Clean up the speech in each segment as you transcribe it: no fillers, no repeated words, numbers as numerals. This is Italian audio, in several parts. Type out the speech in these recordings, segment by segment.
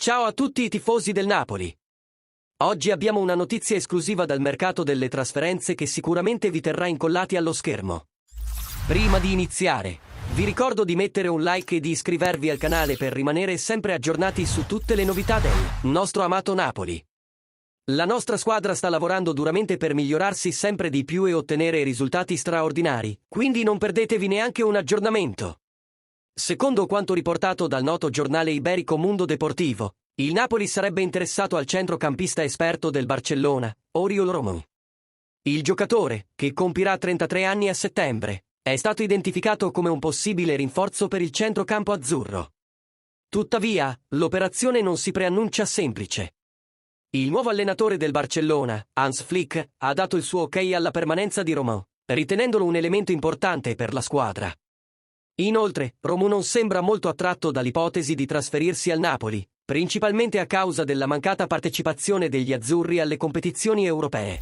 Ciao a tutti i tifosi del Napoli. Oggi abbiamo una notizia esclusiva dal mercato delle trasferenze che sicuramente vi terrà incollati allo schermo. Prima di iniziare, vi ricordo di mettere un like e di iscrivervi al canale per rimanere sempre aggiornati su tutte le novità del nostro amato Napoli. La nostra squadra sta lavorando duramente per migliorarsi sempre di più e ottenere risultati straordinari, quindi non perdetevi neanche un aggiornamento. Secondo quanto riportato dal noto giornale iberico Mundo Deportivo, il Napoli sarebbe interessato al centrocampista esperto del Barcellona, Oriol Romeu. Il giocatore, che compirà 33 anni a settembre, è stato identificato come un possibile rinforzo per il centrocampo azzurro. Tuttavia, l'operazione non si preannuncia semplice. Il nuovo allenatore del Barcellona, Hans Flick, ha dato il suo ok alla permanenza di Romeu, ritenendolo un elemento importante per la squadra. Inoltre, Romeu non sembra molto attratto dall'ipotesi di trasferirsi al Napoli, principalmente a causa della mancata partecipazione degli azzurri alle competizioni europee.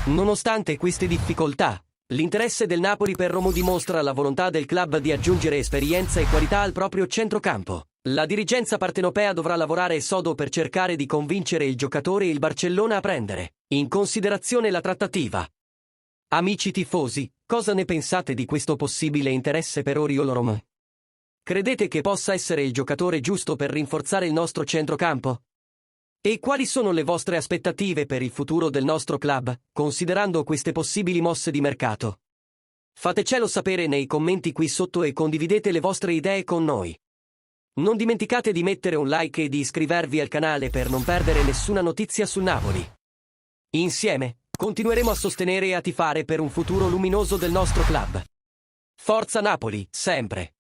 Nonostante queste difficoltà, l'interesse del Napoli per Romeu dimostra la volontà del club di aggiungere esperienza e qualità al proprio centrocampo. La dirigenza partenopea dovrà lavorare sodo per cercare di convincere il giocatore e il Barcellona a prendere in considerazione la trattativa. Amici tifosi, cosa ne pensate di questo possibile interesse per Oriol Romeu? Credete che possa essere il giocatore giusto per rinforzare il nostro centrocampo? E quali sono le vostre aspettative per il futuro del nostro club, considerando queste possibili mosse di mercato? Fatecelo sapere nei commenti qui sotto e condividete le vostre idee con noi. Non dimenticate di mettere un like e di iscrivervi al canale per non perdere nessuna notizia sul Napoli. Insieme, continueremo a sostenere e a tifare per un futuro luminoso del nostro club. Forza Napoli, sempre!